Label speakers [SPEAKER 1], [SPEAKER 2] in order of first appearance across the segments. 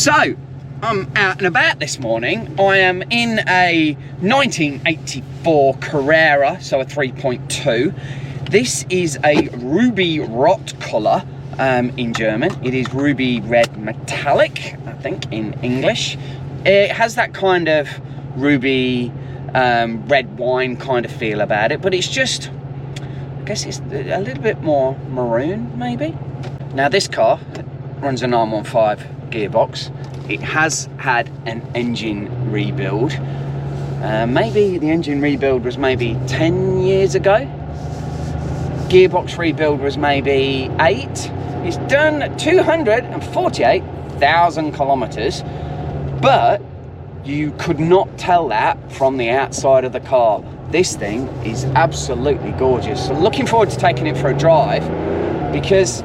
[SPEAKER 1] So, I'm out and about this morning. I am in a 1984 Carrera, so a 3.2. This is a ruby rot colour in German. It is ruby red metallic, I think, in English. It has that kind of ruby red wine kind of feel about it, but it's just, I guess it's a little bit more maroon, maybe. Now this car runs a 915 gearbox. It has had an engine rebuild. Maybe the engine rebuild was maybe 10 years ago. Gearbox rebuild was maybe 8. It's done 248,000 kilometers, but you could not tell that from the outside of the car. This thing is absolutely gorgeous. So looking forward to taking it for a drive because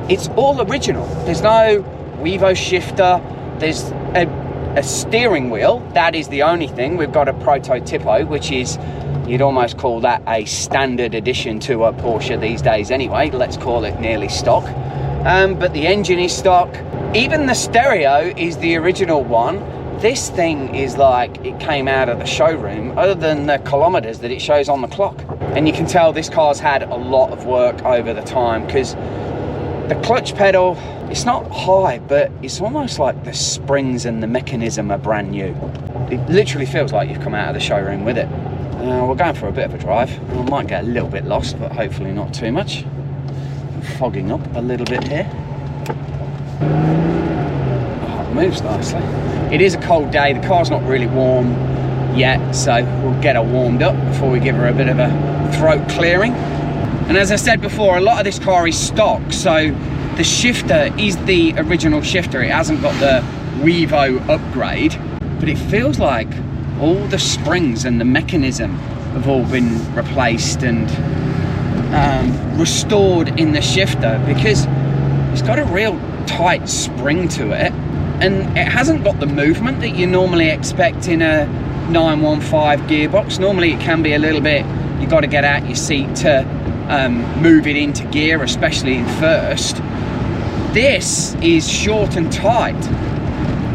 [SPEAKER 1] it's all original. There's no Wevo shifter. There's a steering wheel. That is the only thing. We've got a prototypo, which is, you'd almost call that a standard addition to a Porsche these days anyway. Let's call it nearly stock. But the engine is stock. Even the stereo is the original one. This thing is like it came out of the showroom, other than the kilometers that it shows on the clock. And you can tell this car's had a lot of work over the time because the clutch pedal, it's not high, but it's almost like the springs and the mechanism are brand new. It literally feels like you've come out of the showroom with it. We're going for a bit of a drive. I might get a little bit lost, but hopefully not too much. I'm fogging up a little bit here. Oh, it moves nicely. It is a cold day. The car's not really warm yet, so we'll get her warmed up before we give her a bit of a throat clearing. And as I said before, a lot of this car is stock, so the shifter is the original shifter. It hasn't got the Wevo upgrade, but it feels like all the springs and the mechanism have all been replaced and restored in the shifter because it's got a real tight spring to it, and it hasn't got the movement that you normally expect in a 915 gearbox. Normally it can be a little bit, you got to get out your seat to move it into gear, especially in first. This is short and tight,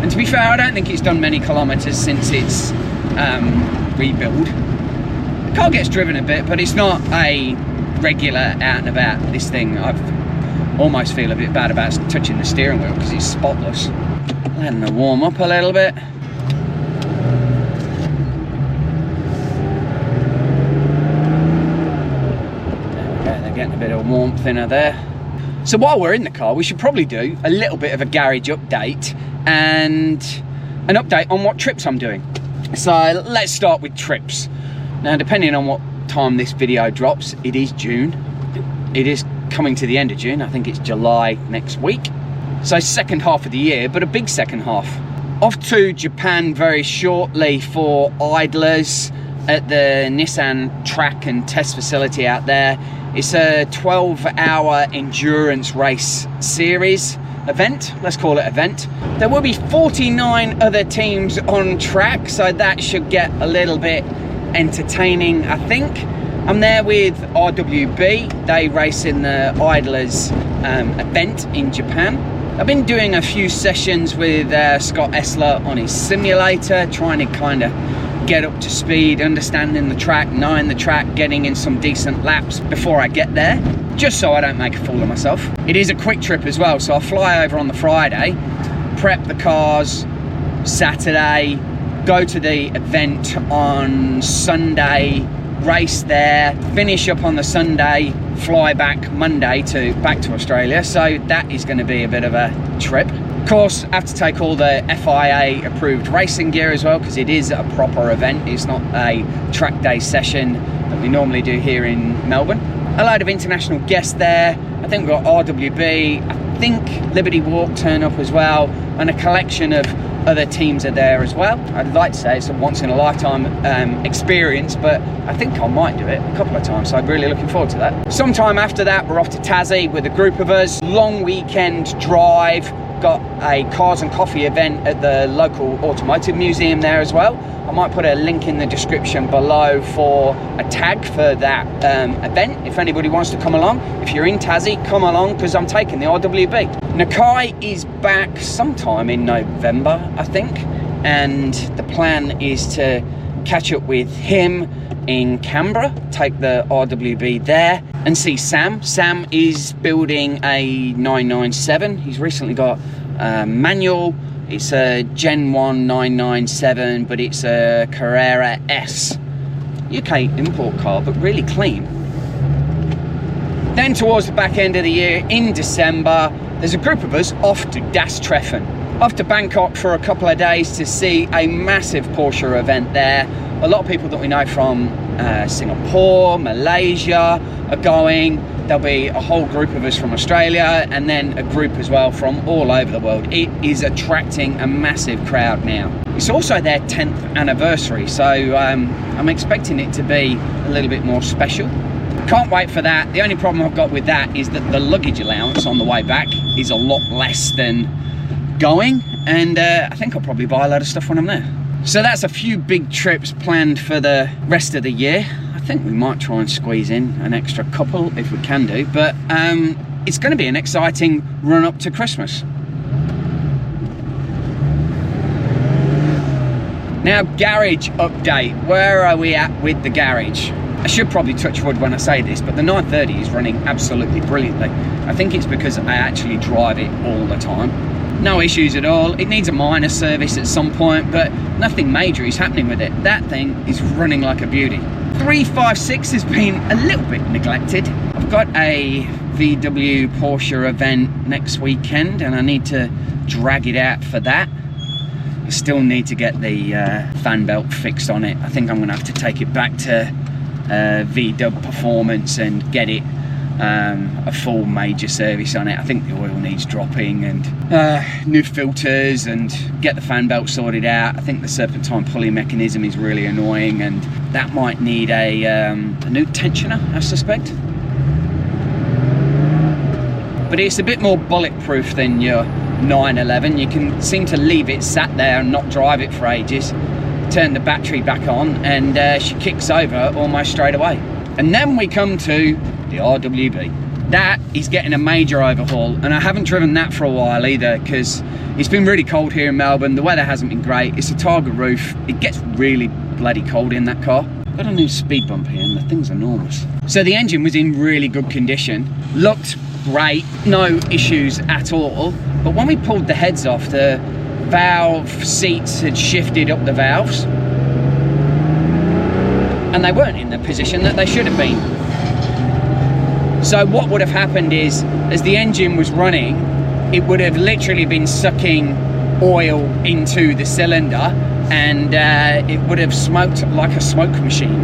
[SPEAKER 1] and to be fair, I don't think it's done many kilometers since its rebuild. The car gets driven a bit, but it's not a regular out and about. This thing, I almost feel a bit bad about touching the steering wheel because it's spotless. Letting it warm up a little bit. They're getting a bit of warmth in her there. So while we're in the car, we should probably do a little bit of a garage update and an update on what trips I'm doing. So let's start with trips. Now, depending on what time this video drops, it is June. It is coming to the end of June. I think it's July next week. So second half of the year, but a big second half. Off to Japan very shortly for idlers at the Nissan track and test facility out there. It's a 12-hour endurance race series event, let's call it event. There will be 49 other teams on track, so that should get a little bit entertaining, I think. I'm there with RWB. They race in the idlers event in Japan. I've been doing a few sessions with Scott Essler on his simulator, trying to kind of get up to speed, understanding the track, knowing the track, getting in some decent laps before I get there, just so I don't make a fool of myself. It is a quick trip as well, so I'll fly over on the Friday, prep the cars Saturday, go to the event on Sunday, race there, finish up on the Sunday, fly back Monday back to Australia. So that is going to be a bit of a trip. Of course, I have to take all the FIA approved racing gear as well, because it is a proper event. It's not a track day session that we normally do here in Melbourne. A load of international guests there. I think we've got RWB, I think Liberty Walk turn up as well, and a collection of other teams are there as well. I'd like to say it's a once in a lifetime experience, but I think I might do it a couple of times, so I'm really looking forward to that. Sometime after that, we're off to Tassie with a group of us. Long weekend drive, got a cars and coffee event at the local automotive museum there as well. I might put a link in the description below for a tag for that event if anybody wants to come along. If you're in Tassie, come along, because I'm taking the RWB. Nakai is back sometime in November, I think, and the plan is to catch up with him in Canberra, take the RWB there, and see Sam. Sam is building a 997. He's recently got a manual. It's a Gen 1 997, but it's a Carrera S. UK import car, but really clean. Then towards the back end of the year, in December, there's a group of us off to Treffen. Off to Bangkok for a couple of days to see a massive Porsche event there. A lot of people that we know from Singapore, Malaysia are going. There'll be a whole group of us from Australia, and then a group as well from all over the world. It is attracting a massive crowd now. It's also their 10th anniversary, so I'm expecting it to be a little bit more special. Can't wait for that. The only problem I've got with that is that the luggage allowance on the way back is a lot less than going, and I think I'll probably buy a load of stuff when I'm there. So that's a few big trips planned for the rest of the year. I think we might try and squeeze in an extra couple if we can do, but it's going to be an exciting run up to Christmas. Now, garage update. Where are we at with the garage? I should probably touch wood when I say this, but the 930 is running absolutely brilliantly. I think it's because I actually drive it all the time. No issues at all. It needs a minor service at some point, but nothing major is happening with it. That thing is running like a beauty. 356 has been a little bit neglected. I've got a VW Porsche event next weekend, and I need to drag it out for that. I still need to get the fan belt fixed on it. I think I'm gonna have to take it back to VW Performance and get it a full major service on it. I think the oil needs dropping, and new filters, and get the fan belt sorted out. I think the serpentine pulley mechanism is really annoying, and that might need a new tensioner, I suspect. But it's a bit more bulletproof than your 911. You can seem to leave it sat there and not drive it for ages, turn the battery back on, and she kicks over almost straight away. And then we come to the RWB. That is getting a major overhaul, and I haven't driven that for a while either, because it's been really cold here in Melbourne. The weather hasn't been great. It's a Targa roof. It gets really bloody cold in that car. Got a new speed bump here, and the thing's enormous. So the engine was in really good condition, looked great, no issues at all. But when we pulled the heads off, the valve seats had shifted up the valves, and they weren't in the position that they should have been. So what would have happened is, as the engine was running, it would have literally been sucking oil into the cylinder, and it would have smoked like a smoke machine.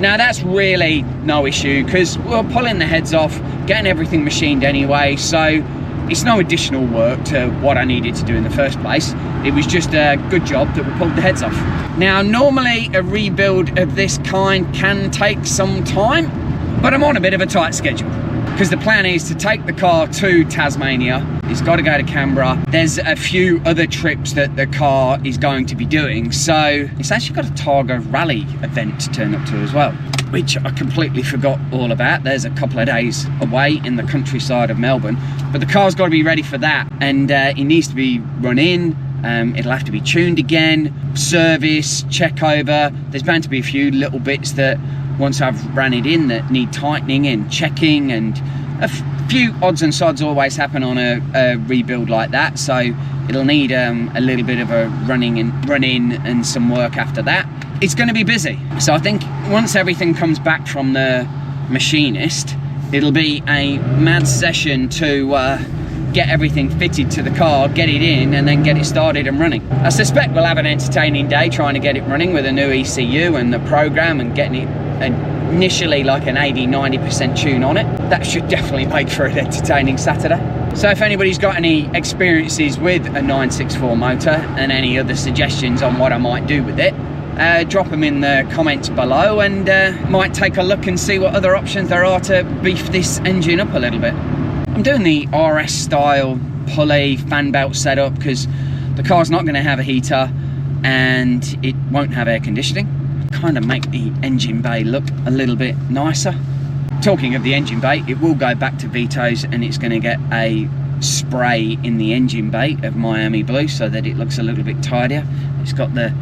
[SPEAKER 1] Now that's really no issue, because we're pulling the heads off, getting everything machined anyway, so it's no additional work to what I needed to do in the first place. It was just a good job that we pulled the heads off. Now, normally a rebuild of this kind can take some time, but I'm on a bit of a tight schedule, because the plan is to take the car to Tasmania. It's got to go to Canberra. There's a few other trips that the car is going to be doing, so it's actually got a Targa rally event to turn up to as well, which I completely forgot all about. There's a couple of days away in the countryside of Melbourne, but the car's got to be ready for that, and it needs to be run in. It'll have to be tuned again, service, check over. There's bound to be a few little bits that once I've ran it in that need tightening and checking, and a few odds and sods always happen on a rebuild like that, so it'll need a little bit of a run in and some work after that. It's going to be busy, so I think once everything comes back from the machinist, it'll be a mad session to get everything fitted to the car, get it in, and then get it started and running. I suspect we'll have an entertaining day trying to get it running with a new ECU and the program, and getting it initially like an 80-90% tune on it. That should definitely make for an entertaining Saturday. So if anybody's got any experiences with a 964 motor and any other suggestions on what I might do with it, drop them in the comments below, and might take a look and see what other options there are to beef this engine up a little bit. I'm doing the RS style pulley, fan belt setup, because the car's not going to have a heater and it won't have air conditioning. Kind of make the engine bay look a little bit nicer. Talking of the engine bay, it will go back to Vito's and it's going to get a spray in the engine bay of Miami blue so that it looks a little bit tidier. It's got the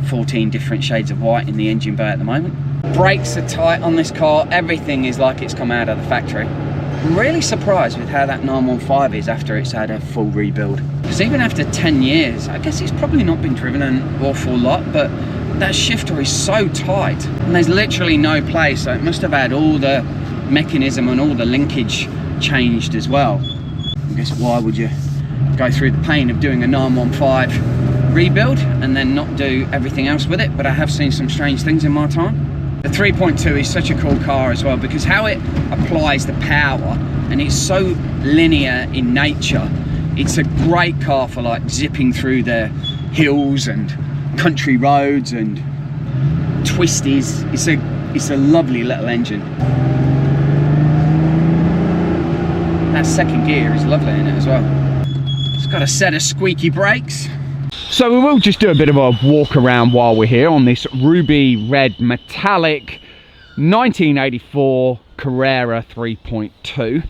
[SPEAKER 1] 14 different shades of white in the engine bay at the moment. Brakes are tight on this car. Everything is like it's come out of the factory. I'm really surprised with how that 915 is after it's had a full rebuild. Because even after 10 years, I guess it's probably not been driven an awful lot, but that shifter is so tight and there's literally no play, so it must have had all the mechanism and all the linkage changed as well. I guess why would you go through the pain of doing a 915 rebuild and then not do everything else with it? But I have seen some strange things in my time. The 3.2 is such a cool car as well because how it applies the power, and it's so linear in nature. It's a great car for like zipping through the hills and country roads and twisties. It's a lovely little engine. That second gear is lovely in it as well. It's got a set of squeaky brakes. So we will just do a bit of a walk around while we're here on this ruby red metallic 1984 Carrera 3.2.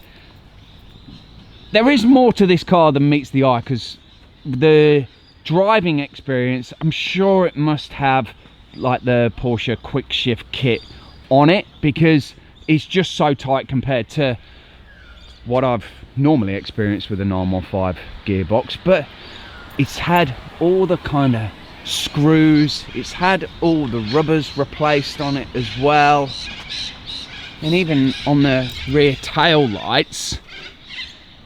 [SPEAKER 1] There is more to this car than meets the eye, because the driving experience, I'm sure it must have like the Porsche quick shift kit on it, because it's just so tight compared to what I've normally experienced with a 915 gearbox. But it's had all the kind of screws, it's had all the rubbers replaced on it as well, and even on the rear tail lights,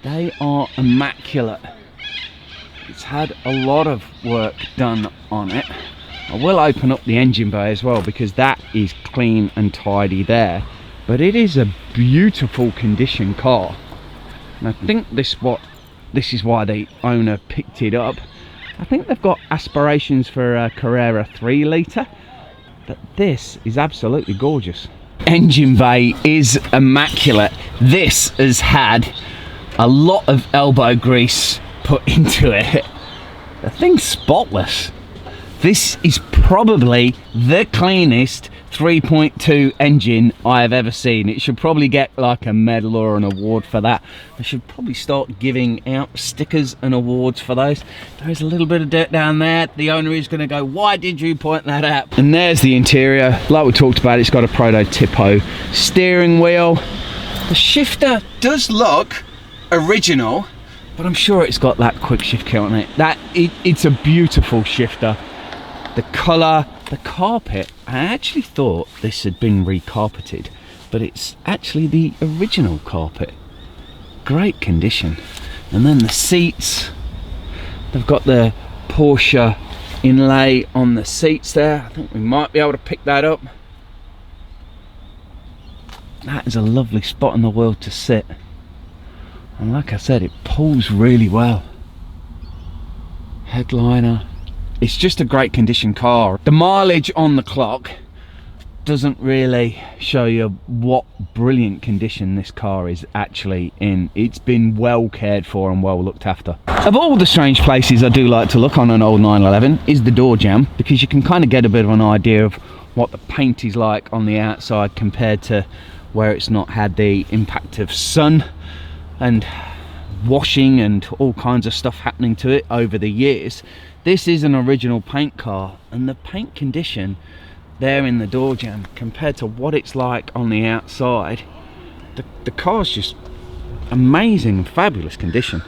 [SPEAKER 1] they are immaculate. It's had a lot of work done on it. I will open up the engine bay as well because that is clean and tidy there, but it is a beautiful condition car. And I think this is why the owner picked it up. I think they've got aspirations for a Carrera 3 litre, but this is absolutely gorgeous. Engine bay is immaculate. This has had a lot of elbow grease put into it. The thing's spotless. This is probably the cleanest 3.2 engine I have ever seen. It should probably get like a medal or an award for that. I should probably start giving out stickers and awards for those. There's a little bit of dirt down there. The owner is going to go, why did you point that out? And there's the interior. Like we talked about, it's got a prototypo steering wheel. The shifter does look original, but I'm sure it's got that quick shift kit on it. It's a beautiful shifter. The colour, the carpet, I actually thought this had been recarpeted, but it's actually the original carpet. Great condition. And then the seats, they've got the Porsche inlay on the seats there. I think we might be able to pick that up. That is a lovely spot in the wheel to sit. And like I said, it pulls really well. Headliner. It's just a great condition car. The mileage on the clock doesn't really show you what brilliant condition this car is actually in. It's been well cared for and well looked after. Of all the strange places I do like to look on an old 911 is the door jamb, because you can kind of get a bit of an idea of what the paint is like on the outside compared to where it's not had the impact of sun and washing and all kinds of stuff happening to it over the years. This is an original paint car, and the paint condition there in the door jamb compared to what it's like on the outside, the car's just amazing, fabulous condition.